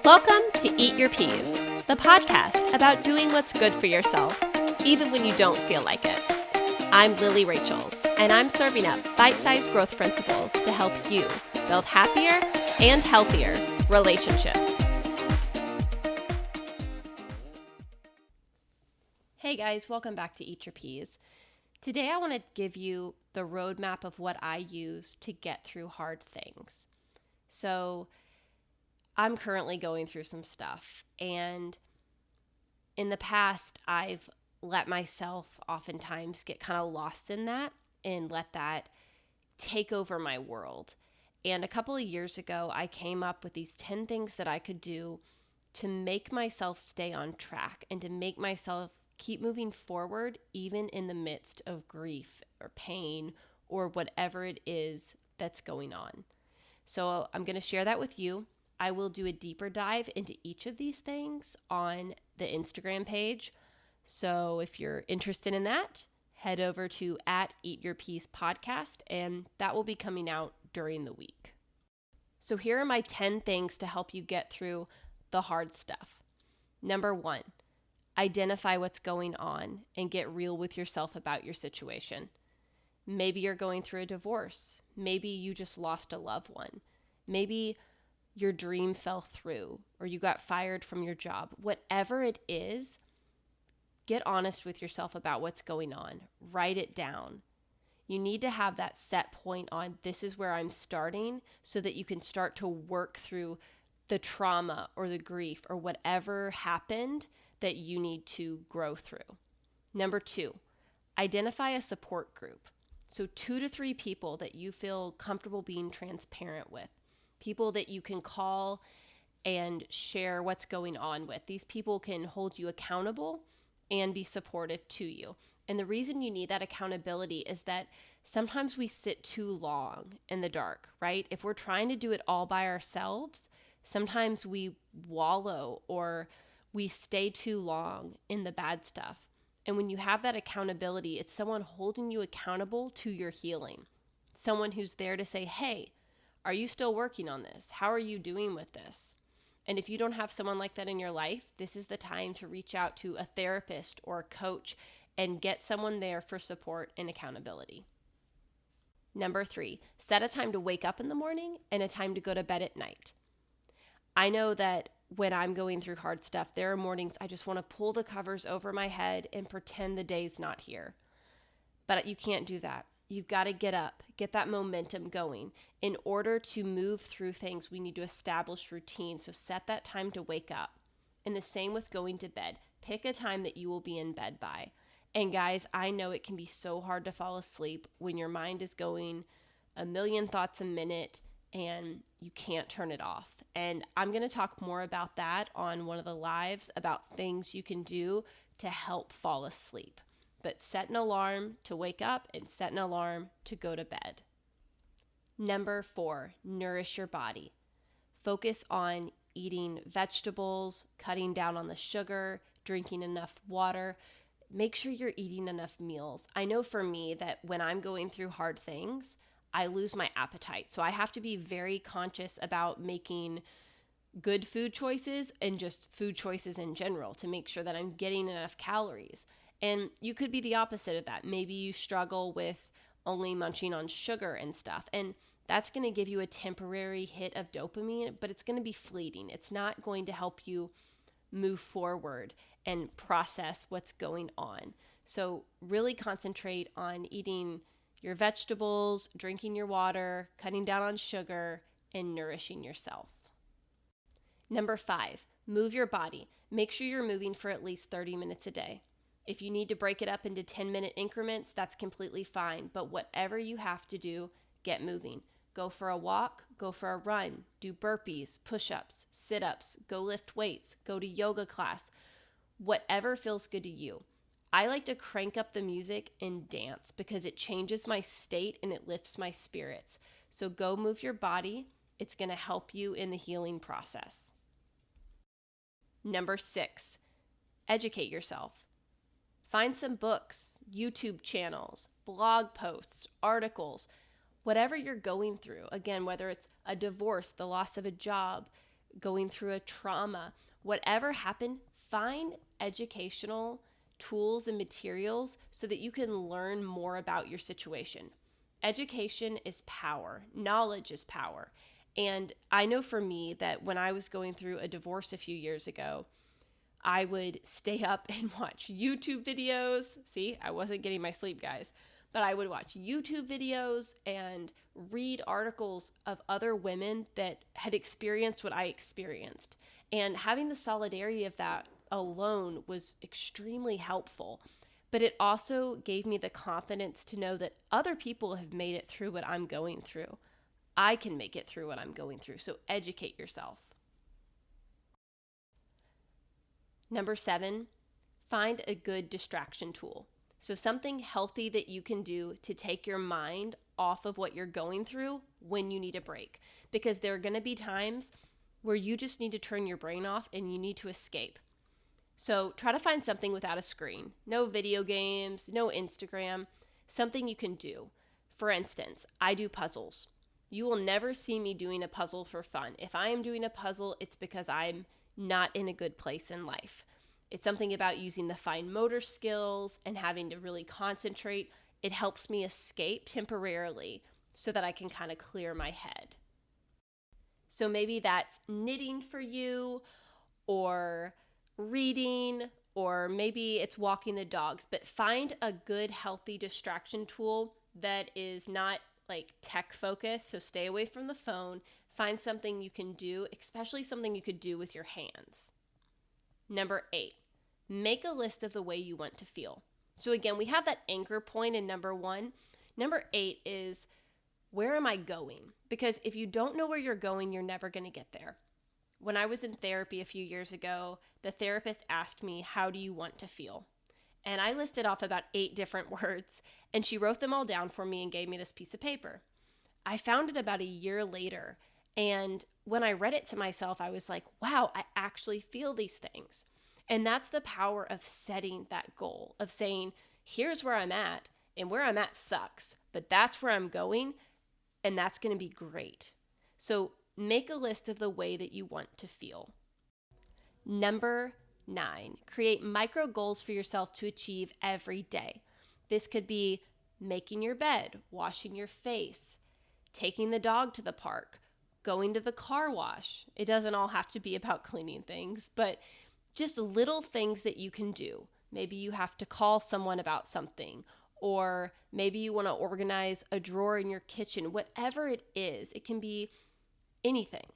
Welcome to Eat Your Peas, the podcast about doing what's good for yourself, even when you don't feel like it. I'm Lilly Rachels, and I'm serving up bite-sized growth principles to help you build happier and healthier relationships. Hey guys, welcome back to Eat Your Peas. Today I want to give you the roadmap of what I use to get through hard things. So I'm currently going through some stuff, and in the past, I've let myself oftentimes get kind of lost in that and let that take over my world. And a couple of years ago, I came up with these 10 things that I could do to make myself stay on track and to make myself keep moving forward, even in the midst of grief or pain or whatever it is that's going on. So I'm going to share that with you. I will do a deeper dive into each of these things on the Instagram page. So if you're interested in that, head over to @EatYourPeasPodcast, and that will be coming out during the week. So here are my 10 things to help you get through the hard stuff. Number 1, identify what's going on and get real with yourself about your situation. Maybe you're going through a divorce. Maybe you just lost a loved one. Maybe your dream fell through or you got fired from your job. Whatever it is, get honest with yourself about what's going on. Write it down. You need to have that set point on this is where I'm starting so that you can start to work through the trauma or the grief or whatever happened that you need to grow through. Number 2, identify a support group. So 2 to 3 people that you feel comfortable being transparent with. People that you can call and share what's going on with. These people can hold you accountable and be supportive to you. And the reason you need that accountability is that sometimes we sit too long in the dark, right? If we're trying to do it all by ourselves, sometimes we wallow or we stay too long in the bad stuff. And when you have that accountability, it's someone holding you accountable to your healing. Someone who's there to say, hey, are you still working on this? How are you doing with this? And if you don't have someone like that in your life, this is the time to reach out to a therapist or a coach and get someone there for support and accountability. Number 3, set a time to wake up in the morning and a time to go to bed at night. I know that when I'm going through hard stuff, there are mornings I just want to pull the covers over my head and pretend the day's not here. But you can't do that. You've got to get up, get that momentum going. In order to move through things, we need to establish routines. So set that time to wake up. And the same with going to bed. Pick a time that you will be in bed by. And guys, I know it can be so hard to fall asleep when your mind is going a million thoughts a minute and you can't turn it off. And I'm going to talk more about that on one of the lives about things you can do to help fall asleep. But set an alarm to wake up and set an alarm to go to bed. Number 4, nourish your body. Focus on eating vegetables, cutting down on the sugar, drinking enough water. Make sure you're eating enough meals. I know for me that when I'm going through hard things, I lose my appetite. So I have to be very conscious about making good food choices and just food choices in general to make sure that I'm getting enough calories. And you could be the opposite of that. Maybe you struggle with only munching on sugar and stuff. And that's going to give you a temporary hit of dopamine, but it's going to be fleeting. It's not going to help you move forward and process what's going on. So really concentrate on eating your vegetables, drinking your water, cutting down on sugar, and nourishing yourself. Number 5, move your body. Make sure you're moving for at least 30 minutes a day. If you need to break it up into 10-minute increments, that's completely fine. But whatever you have to do, get moving. Go for a walk, go for a run, do burpees, push-ups, sit-ups, go lift weights, go to yoga class, whatever feels good to you. I like to crank up the music and dance because it changes my state and it lifts my spirits. So go move your body. It's going to help you in the healing process. Number 6, educate yourself. Find some books, YouTube channels, blog posts, articles, whatever you're going through. Again, whether it's a divorce, the loss of a job, going through a trauma, whatever happened, find educational tools and materials so that you can learn more about your situation. Education is power. Knowledge is power. And I know for me that when I was going through a divorce a few years ago, I would stay up and watch YouTube videos. See, I wasn't getting my sleep, guys. But I would watch YouTube videos and read articles of other women that had experienced what I experienced. And having the solidarity of that alone was extremely helpful. But it also gave me the confidence to know that other people have made it through what I'm going through. I can make it through what I'm going through. So educate yourself. Number 7, find a good distraction tool. So something healthy that you can do to take your mind off of what you're going through when you need a break. Because there are going to be times where you just need to turn your brain off and you need to escape. So try to find something without a screen. No video games, no Instagram, something you can do. For instance, I do puzzles. You will never see me doing a puzzle for fun. If I am doing a puzzle, it's because I'm not in a good place in life. It's something about using the fine motor skills and having to really concentrate. It helps me escape temporarily so that I can kind of clear my head. So maybe that's knitting for you, or reading, or maybe it's walking the dogs. But find a good, healthy distraction tool that is not like tech focused. So stay away from the phone. Find something you can do, especially something you could do with your hands. Number 8, make a list of the way you want to feel. So again, we have that anchor point in number 1. Number 8 is, where am I going? Because if you don't know where you're going, you're never going to get there. When I was in therapy a few years ago, the therapist asked me, how do you want to feel? And I listed off about 8 different words, and she wrote them all down for me and gave me this piece of paper. I found it about a year later, and when I read it to myself, I was like, wow, I actually feel these things. And that's the power of setting that goal, of saying, here's where I'm at, and where I'm at sucks, but that's where I'm going, and that's going to be great. So make a list of the way that you want to feel. Number 9, create micro goals for yourself to achieve every day. This could be making your bed, washing your face, taking the dog to the park, going to the car wash. It doesn't all have to be about cleaning things, but just little things that you can do. Maybe you have to call someone about something, or maybe you want to organize a drawer in your kitchen. Whatever it is, it can be anything,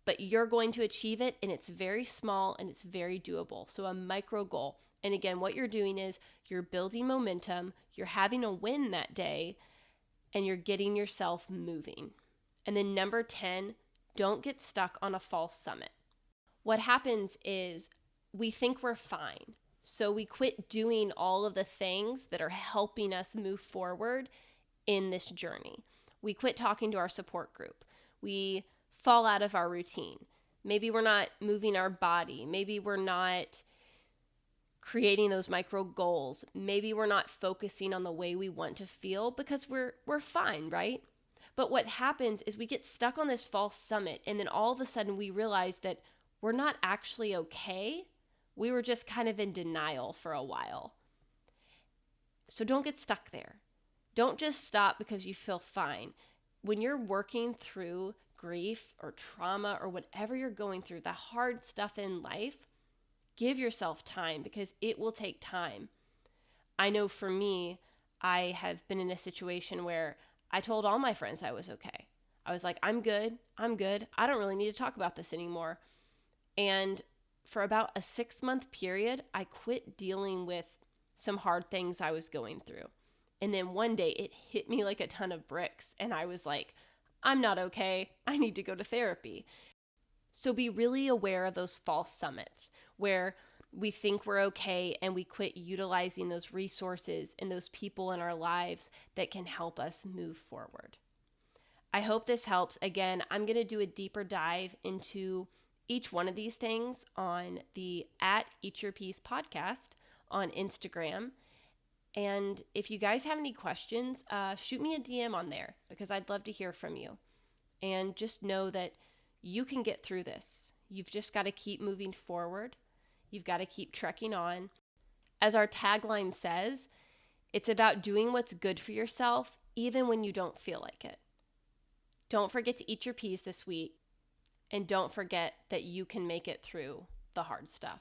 but you're going to achieve it, and it's very small and it's very doable. So a micro goal. And again, what you're doing is you're building momentum, you're having a win that day, and you're getting yourself moving. And then number 10, don't get stuck on a false summit. What happens is we think we're fine. So we quit doing all of the things that are helping us move forward in this journey. We quit talking to our support group. We fall out of our routine. Maybe we're not moving our body. Maybe we're not creating those micro goals. Maybe we're not focusing on the way we want to feel because we're fine, right? But what happens is we get stuck on this false summit, and then all of a sudden we realize that we're not actually okay. We were just kind of in denial for a while. So don't get stuck there. Don't just stop because you feel fine. When you're working through grief or trauma or whatever you're going through, the hard stuff in life, give yourself time because it will take time. I know for me, I have been in a situation where I told all my friends I was okay. I was like, I'm good. I don't really need to talk about this anymore. And for about a 6-month period, I quit dealing with some hard things I was going through. And then one day it hit me like a ton of bricks. And I was like, I'm not okay. I need to go to therapy. So be really aware of those false summits where we think we're okay and we quit utilizing those resources and those people in our lives that can help us move forward. I hope this helps. Again, I'm going to do a deeper dive into each one of these things on the @EatYourPeace podcast on Instagram. And if you guys have any questions, shoot me a DM on there because I'd love to hear from you. And just know that you can get through this. You've just got to keep moving forward. You've got to keep trekking on. As our tagline says, it's about doing what's good for yourself, even when you don't feel like it. Don't forget to eat your peas this week, and don't forget that you can make it through the hard stuff.